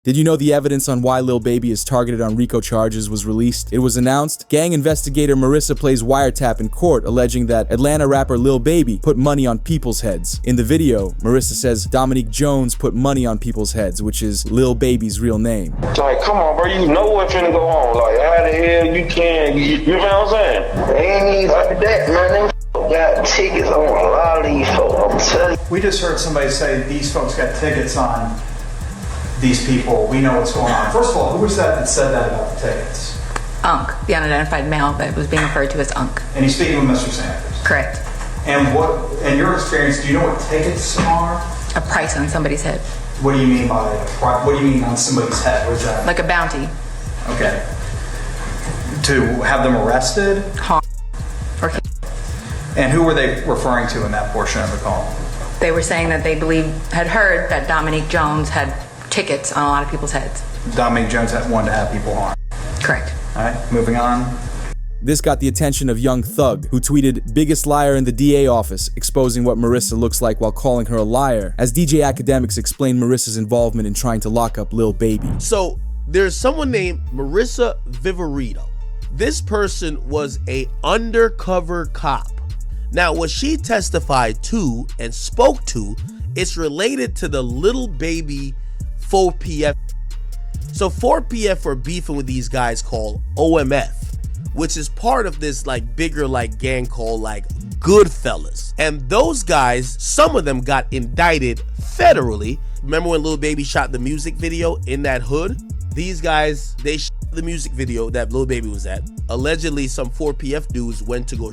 Did you know the evidence on why Lil Baby is targeted on RICO charges was released? It was announced. Gang investigator Marissa plays wiretap in court, alleging that Atlanta rapper Lil Baby put money on people's heads. In the video, Marissa says Dominique Jones put money on people's heads, which is Lil Baby's real name. Like, come on, bro, you know what's finna go on. Like, how the hell you can, you know what I'm saying? They ain't even like that, man. They got tickets on a lot of these folks, I'm telling you. We just heard somebody say these folks got tickets on these people. We know what's going on. First of all, who was that said that about the tickets? Unc, the unidentified male that was being referred to as Unc. And he's speaking with Mr. Sanders? Correct. And what, in your experience, do you know what tickets are? A price on somebody's head. What do you mean by what do you mean on somebody's head? What is that? Like a bounty. Okay. To have them arrested? Harm. Or and who were they referring to in that portion of the call? They were saying that they had heard that Dominique Jones had tickets on a lot of people's heads. Dominique Jones wanted to have people harmed. Correct. All right, moving on. This got the attention of Young Thug, who tweeted, "Biggest liar in the DA office," exposing what Marissa looks like while calling her a liar, as DJ Academics explained Marissa's involvement in trying to lock up Lil Baby. So there's someone named Marissa Viverito. This person was a undercover cop. Now, what she testified to and spoke to, it's related to the Lil Baby 4PF. So 4PF are beefing with these guys called OMF, which is part of this like bigger like gang called like Goodfellas. And those guys, some of them got indicted federally. Remember when Lil Baby shot the music video in that hood? These guys, they shot the music video that Lil Baby was at. Allegedly, some 4PF dudes went to go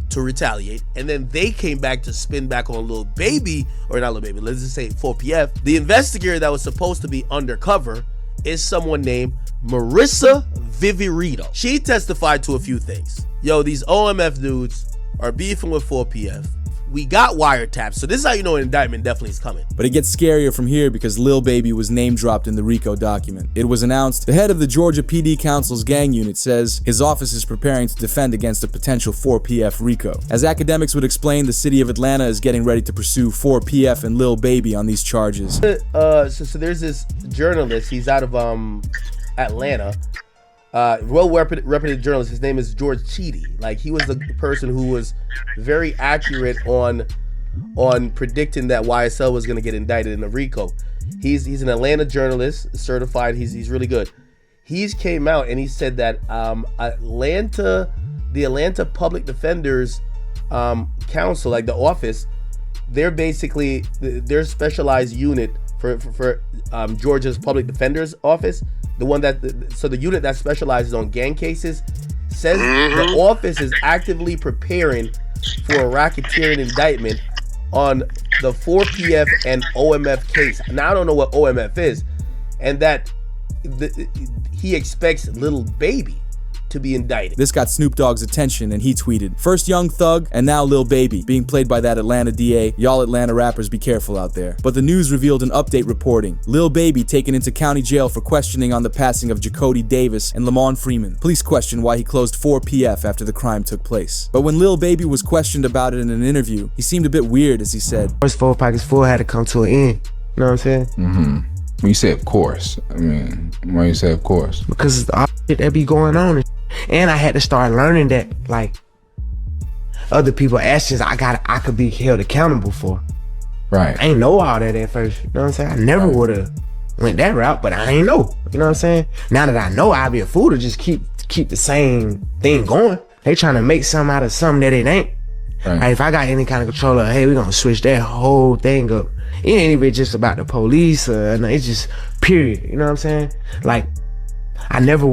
to retaliate, and then they came back to spin back on Lil Baby, or not Lil Baby, let's just say 4PF. The investigator that was supposed to be undercover is someone named Marissa Viverito. She testified to a few things. Yo, these OMF dudes are beefing with 4PF. We got wiretaps, so this is how you know an indictment definitely is coming. But it gets scarier from here because Lil Baby was name-dropped in the RICO document. It was announced the head of the Georgia PD Council's gang unit says his office is preparing to defend against a potential 4PF RICO. As Academics would explain, the city of Atlanta is getting ready to pursue 4PF and Lil Baby on these charges. So there's this journalist, he's out of Atlanta. Well-reputed journalist. His name is George Cheedy. Like, he was the person who was very accurate on predicting that YSL was going to get indicted in a RICO. He's an Atlanta journalist, certified. He's really good. He's came out and he said that the Atlanta Public Defenders Council, like the office, they're basically their specialized unit for Georgia's Public Defender's Office. The unit that specializes on gang cases says the office is actively preparing for a racketeering indictment on the 4PF and OMF case. Now, I don't know what OMF is, and that he expects Lil Baby to be indicted. This got Snoop Dogg's attention and he tweeted, "First Young Thug and now Lil Baby, being played by that Atlanta DA. Y'all Atlanta rappers be careful out there." But the news revealed an update reporting Lil Baby taken into county jail for questioning on the passing of Jakody Davis and Lamon Freeman. Police questioned why he closed 4PF after the crime took place. But when Lil Baby was questioned about it in an interview, he seemed a bit weird as he said, "First 4 pockets full had to come to an end." You know what I'm saying? When you say of course, I mean, why you say of course? Because it's all shit that be going on. And I had to start learning that, like, other people's actions I could be held accountable for. Right. I ain't know all that at first. You know what I'm saying? I never would have went that route, but I ain't know. You know what I'm saying? Now that I know, I'll be a fool to just keep the same thing going. They trying to make something out of something that it ain't. Right. Like, if I got any kind of control of, hey, we're gonna switch that whole thing up. It ain't even just about the police. It's just period. You know what I'm saying? Like, I never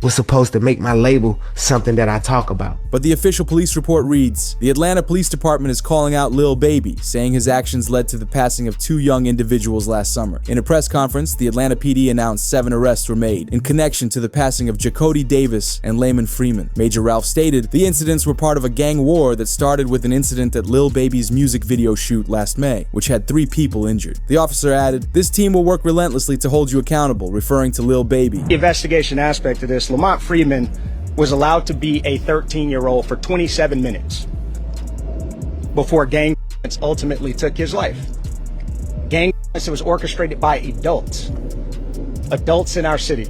was supposed to make my label something that I talk about. But the official police report reads, the Atlanta Police Department is calling out Lil Baby, saying his actions led to the passing of 2 young individuals last summer. In a press conference, the Atlanta PD announced 7 arrests were made in connection to the passing of Jakody Davis and Lamon Freeman. Major Ralph stated the incidents were part of a gang war that started with an incident at Lil Baby's music video shoot last May, which had 3 people injured. The officer added, "This team will work relentlessly to hold you accountable," referring to Lil Baby. The investigation aspect of this, Lamon Freeman was allowed to be a 13-year-old for 27 minutes before gang ultimately took his life. Gang It was orchestrated by adults in our city,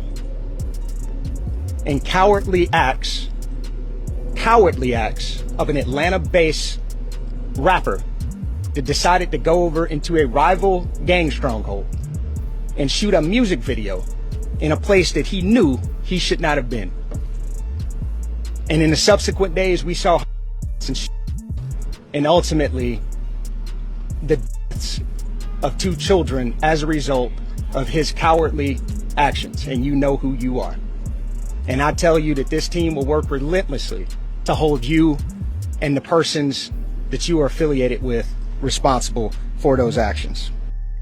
and cowardly acts of an Atlanta-based rapper that decided to go over into a rival gang stronghold and shoot a music video in a place that he knew he should not have been. And in the subsequent days, we saw and ultimately the deaths of 2 children as a result of his cowardly actions. And you know who you are. And I tell you that this team will work relentlessly to hold you and the persons that you are affiliated with responsible for those actions.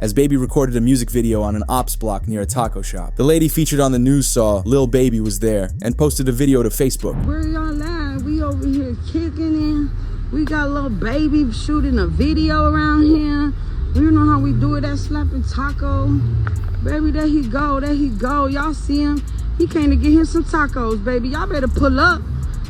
As Baby recorded a music video on an ops block near a taco shop, the lady featured on the news saw Lil Baby was there and posted a video to Facebook. Where y'all at? We over here kicking it. We got Lil Baby shooting a video around here. You know how we do it at Slapping Taco. Baby, there he go, there he go. Y'all see him? He came to get him some tacos, baby. Y'all better pull up,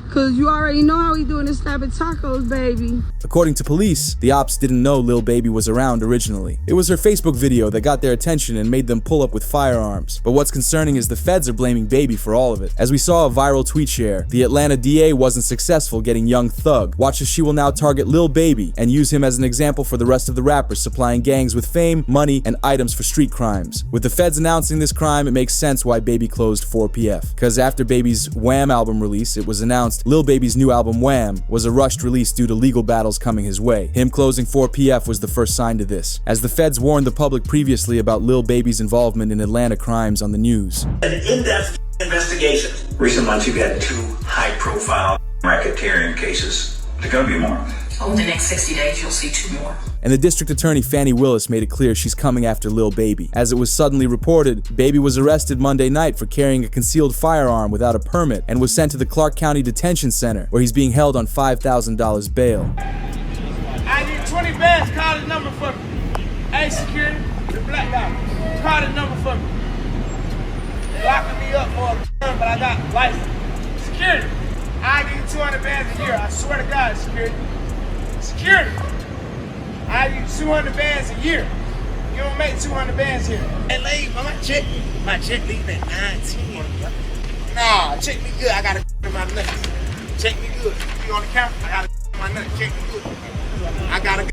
cause you already know how we doing this Slapping Tacos, baby. According to police, the ops didn't know Lil Baby was around originally. It was her Facebook video that got their attention and made them pull up with firearms. But what's concerning is the feds are blaming Baby for all of it. As we saw a viral tweet share, the Atlanta DA wasn't successful getting Young Thug. Watch as she will now target Lil Baby and use him as an example for the rest of the rappers supplying gangs with fame, money, and items for street crimes. With the feds announcing this crime, it makes sense why Baby closed 4PF. Cause after Baby's Wham album release, it was announced Lil Baby's new album Wham was a rushed release due to legal battles coming his way. Him closing 4PF was the first sign to this, as the feds warned the public previously about Lil Baby's involvement in Atlanta crimes on the news. An in-depth investigation. Recent months you've had 2 high-profile racketeering cases. There gonna be more. Over the next 60 days, you'll see 2 more. And the district attorney Fani Willis made it clear she's coming after Lil Baby. As it was suddenly reported, Baby was arrested Monday night for carrying a concealed firearm without a permit and was sent to the Clark County Detention Center, where he's being held on $5,000 bail. I need 20 bands, call the number for me. Hey, security, the black guy, call the number for me. Locking me up for a but I got license. Security, I need 200 bands a year, I swear to God, security. Security, I need 200 bands a year. You don't make 200 bands here. Hey, lady, my check leaving at 9:10. Nah, check me good, I got to my nuts. Check me good. You on the camera, I got to my nuts, check me good. I gotta go.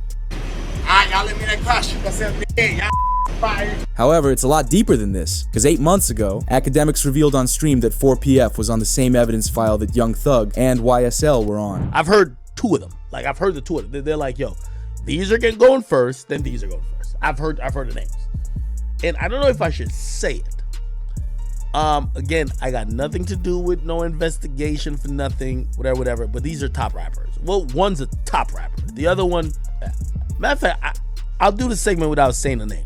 Alright, y'all let me that car shoot myself dead. Y'all fired. However, it's a lot deeper than this, because 8 months ago, academics revealed on stream that 4PF was on the same evidence file that Young Thug and YSL were on. I've heard 2 of them. Like, I've heard the 2 of them. They're like, yo, these are going first, then these are going first. I've heard the names. And I don't know if I should say it. Again, I got nothing to do with no investigation for nothing, whatever, but these are top rappers. Well, one's a top rapper. The other one, matter of fact, I'll do the segment without saying the name.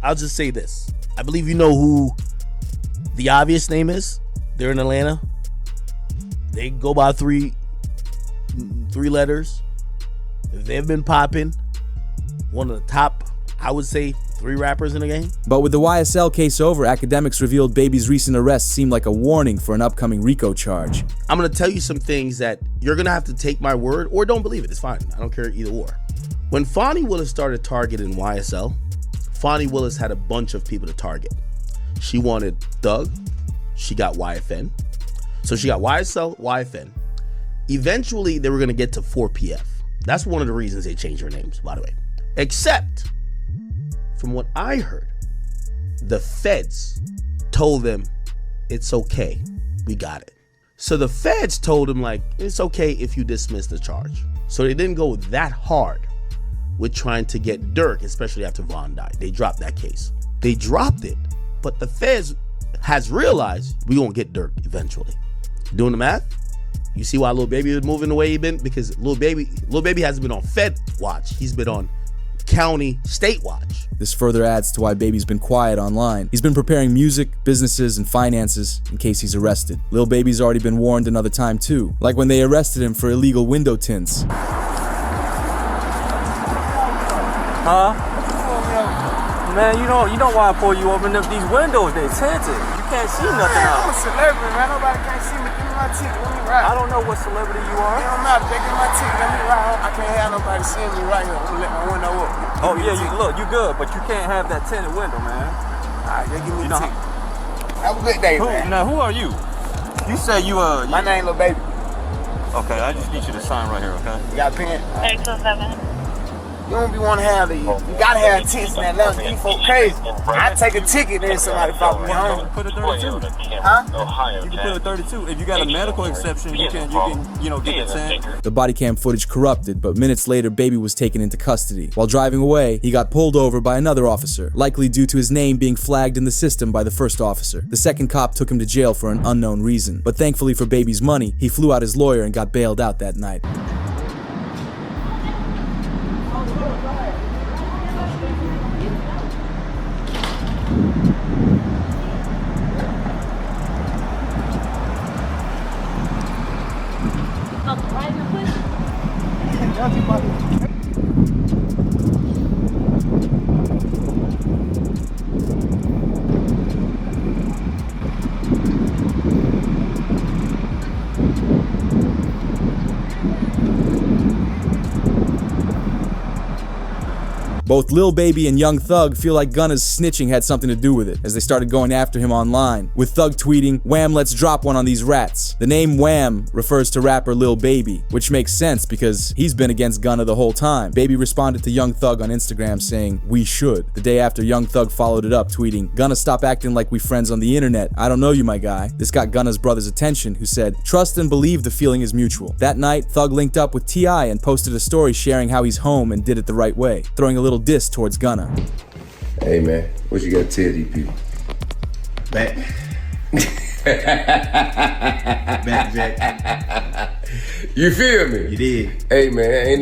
I'll just say this. I believe you know who the obvious name is. They're in Atlanta. They go by three letters. They've been popping. One of the top, I would say, 3 rappers in the game. But with the YSL case over, academics revealed Baby's recent arrest seemed like a warning for an upcoming RICO charge. I'm going to tell you some things that you're going to have to take my word or don't believe it. It's fine. I don't care either or. When Fani Willis started targeting YSL, Fani Willis had a bunch of people to target. She wanted Thug. She got YFN. So she got YSL, YFN. Eventually, they were going to get to 4PF. That's one of the reasons they changed their names, by the way. Except, from what I heard, the feds told them, it's okay, we got it. So the feds told him, like, it's okay if you dismiss the charge. So they didn't go that hard with trying to get Dirk, especially after Von died. They dropped that case. They dropped it, but the feds has realized we gonna get Dirk eventually. Doing the math? You see why Lil Baby was moving the way he been? Because Lil Baby hasn't been on Fed watch. He's been on county, state watch. This further adds to why Baby's been quiet online. He's been preparing music, businesses, and finances in case he's arrested. Lil Baby's already been warned another time too, like when they arrested him for illegal window tints. Huh? Man, you know why I pull you open up these windows, they tinted. can't see nothing out. I'm a celebrity, man. Nobody can't see me. Give me my ticket. Let me ride. I don't know what celebrity you are. It don't matter. They give me my ticket. Let me ride. I can't have nobody seeing me right here. I'm gonna let my window up. Oh yeah, you good, but you can't have that tinted window, man. Alright, they give me the ticket. Have a good day, man. Now, who are you? You say you My name Lil Baby. Okay, I just need you to sign right here, okay? You got a pen? 827. You don't be want to have these. You gotta have tickets in Atlanta. These folk crazy. I take a ticket, then somebody follow me home. Put a 32. Huh? You can put a 32. If you got a medical exception, you can get the 10. The body cam footage corrupted, but minutes later, Baby was taken into custody. While driving away, he got pulled over by another officer, likely due to his name being flagged in the system by the first officer. The second cop took him to jail for an unknown reason, but thankfully for Baby's money, he flew out his lawyer and got bailed out that night. Both Lil Baby and Young Thug feel like Gunna's snitching had something to do with it, as they started going after him online, with Thug tweeting, "Wham, let's drop one on these rats." The name Wham refers to rapper Lil Baby, which makes sense because he's been against Gunna the whole time. Baby responded to Young Thug on Instagram saying, "We should." The day after, Young Thug followed it up, tweeting, "Gunna, stop acting like we friends on the internet. I don't know you, my guy." This got Gunna's brother's attention, who said, "Trust and believe the feeling is mutual." That night, Thug linked up with T.I. and posted a story sharing how he's home and did it the right way, throwing a little diss towards Gunna. Hey man, what you gotta tell these people? Back. Back, Jack. You feel me? You did. Hey man, ain't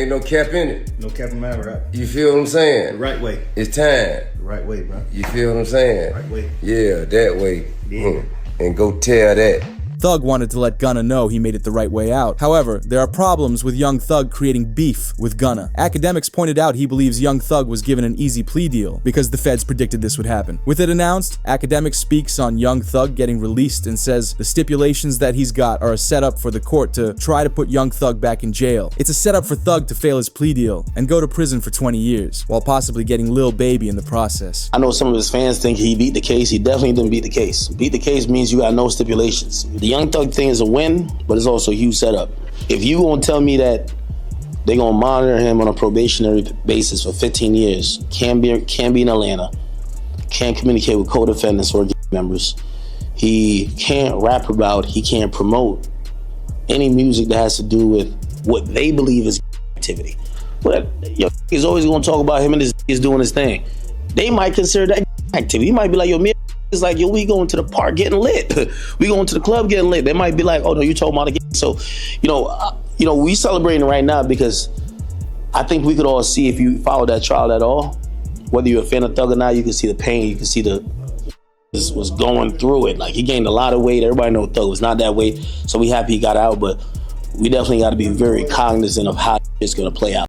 no cap in it. No cap in my rap. You feel what I'm saying? The right way. It's time. The right way, bro. You feel what I'm saying? Right way. Yeah, that way. Yeah. And go tell that. Thug wanted to let Gunna know he made it the right way out. However, there are problems with Young Thug creating beef with Gunna. Academics pointed out he believes Young Thug was given an easy plea deal because the feds predicted this would happen. With it announced, Academics speaks on Young Thug getting released and says the stipulations that he's got are a setup for the court to try to put Young Thug back in jail. It's a setup for Thug to fail his plea deal and go to prison for 20 years, while possibly getting Lil Baby in the process. I know some of his fans think he beat the case. He definitely didn't beat the case. Beat the case means you got no stipulations. The Young Thug thing is a win, but it's also a huge setup. If you gonna tell me that they gonna monitor him on a probationary basis for 15 years, can't be in Atlanta, can't communicate with co-defendants or gang members, he can't rap about, he can't promote any music that has to do with what they believe is activity. But he's always gonna talk about him and his doing his thing. They might consider that activity. He might be like, yo, me. It's like, yo, we going to the park getting lit. We going to the club getting lit. They might be like, oh no, you talking about the game. So, we celebrating right now because I think we could all see, if you follow that trial at all, whether you're a fan of Thug or not, you can see the pain, you can see was going through it. Like, he gained a lot of weight. Everybody know Thug was not that weight. So we happy he got out, but we definitely got to be very cognizant of how it's going to play out.